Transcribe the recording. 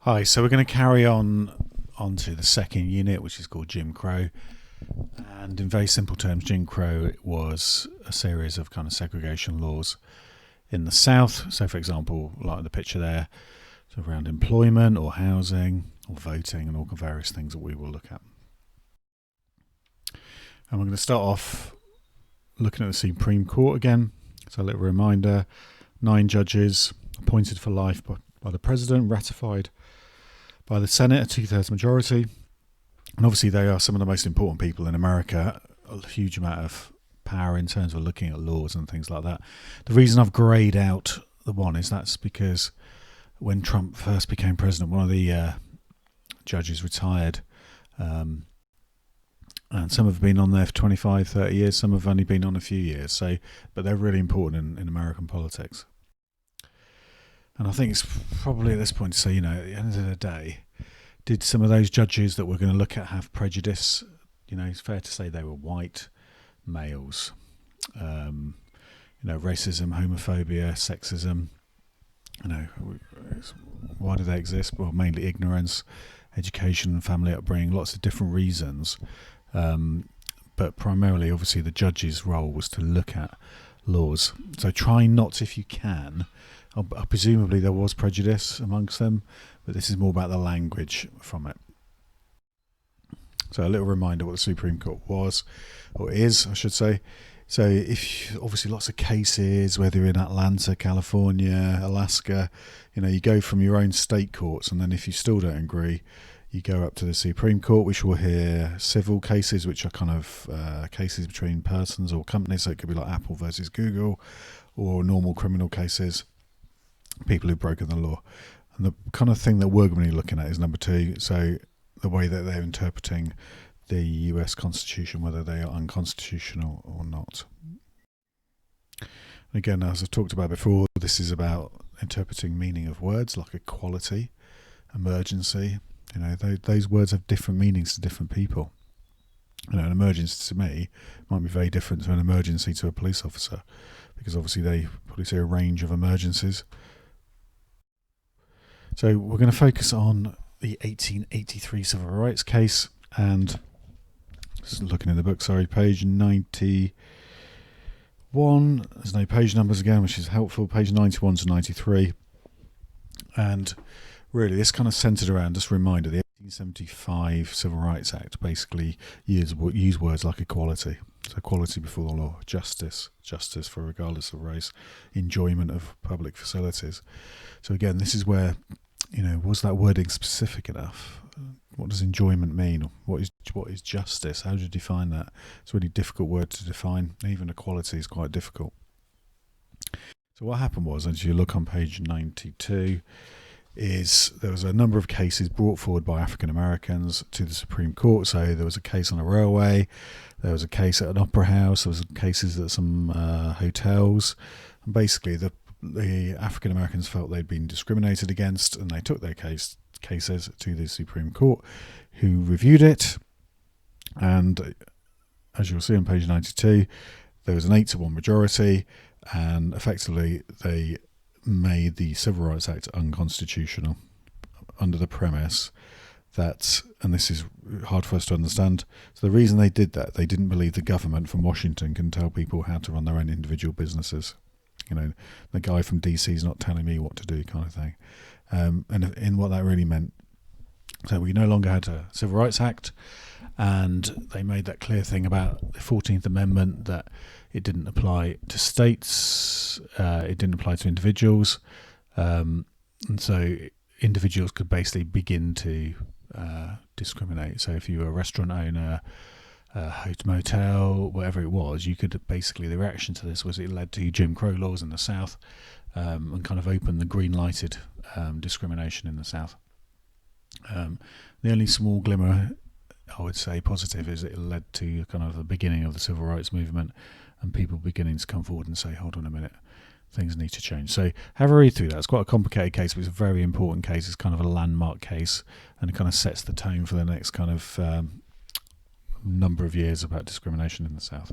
Hi, so we're going to carry on to the second unit, which is called Jim Crow. And in very simple terms, Jim Crow was a series of kind of segregation laws in the South. So, for example, like the picture there, so around employment or housing or voting and all the various things that we will look at. And we're going to start off looking at the Supreme Court again. So a little reminder, 9 judges appointed for life by the President, ratified by the Senate, a 2/3 majority. And obviously they are some of the most important people in America, a huge amount of power in terms of looking at laws and things like that. The reason I've greyed out the one is that's because when Trump first became president, one of the judges retired. And some have been on there for 25, 30 years. Some have only been on a few years. But they're really important in American politics. And I think it's probably at this point to say, at the end of the day, did some of those judges that we're going to look at have prejudice? It's fair to say they were white males. Racism, homophobia, sexism. Why do they exist? Well, mainly ignorance, education, family upbringing, lots of different reasons. But primarily, obviously, the judge's role was to look at laws. So try not, if you can. Presumably there was prejudice amongst them, but this is more about the language from it. So a little reminder what the Supreme Court was, or is, I should say. So if obviously lots of cases, whether you're in Atlanta, California, Alaska, you go from your own state courts, and then if you still don't agree, you go up to the Supreme Court, which will hear civil cases, which are kind of cases between persons or companies. So it could be like Apple versus Google, or normal criminal cases, people who've broken the law. And the kind of thing that we're going to be looking at is number 2. So the way that they're interpreting the US Constitution, whether they are unconstitutional or not. And again, as I've talked about before, this is about interpreting meaning of words like equality, emergency. Those words have different meanings to different people. An emergency to me might be very different to an emergency to a police officer, because obviously they probably see a range of emergencies. So we're going to focus on the 1883 Civil Rights case, and just looking in the book, page 91. There's no page numbers again, which is helpful. Page 91 to 93. And really, this kind of centered around, just a reminder, the 1875 Civil Rights Act basically use words like equality. So equality before the law, justice for regardless of race, enjoyment of public facilities. So again, this is where, was that wording specific enough? What does enjoyment mean? What is justice? How do you define that? It's a really difficult word to define. Even equality is quite difficult. So what happened was, as you look on page 92, is there was a number of cases brought forward by African Americans to the Supreme Court. So there was a case on a railway, there was a case at an opera house, there was cases at some hotels, and basically the African Americans felt they'd been discriminated against, and they took their cases to the Supreme Court, who reviewed it. And as you'll see on page 92, there was an 8-1 majority, and effectively they made the Civil Rights Act unconstitutional under the premise that, and this is hard for us to understand, so the reason they did that, they didn't believe the government from Washington can tell people how to run their own individual businesses. The guy from DC is not telling me what to do, kind of thing. And in what that really meant, so we no longer had a Civil Rights Act, and they made that clear thing about the 14th Amendment, that it didn't apply to states, it didn't apply to individuals, and so individuals could basically begin to discriminate. So if you were a restaurant owner, motel, whatever it was, you could basically, the reaction to this was it led to Jim Crow laws in the South, and kind of opened the green-lighted discrimination in the South. The only small glimmer, I would say, positive, is it led to kind of the beginning of the civil rights movement, and people beginning to come forward and say, hold on a minute, things need to change. So have a read through that. It's quite a complicated case, but it's a very important case. It's kind of a landmark case, and it kind of sets the tone for the next kind of number of years about discrimination in the South.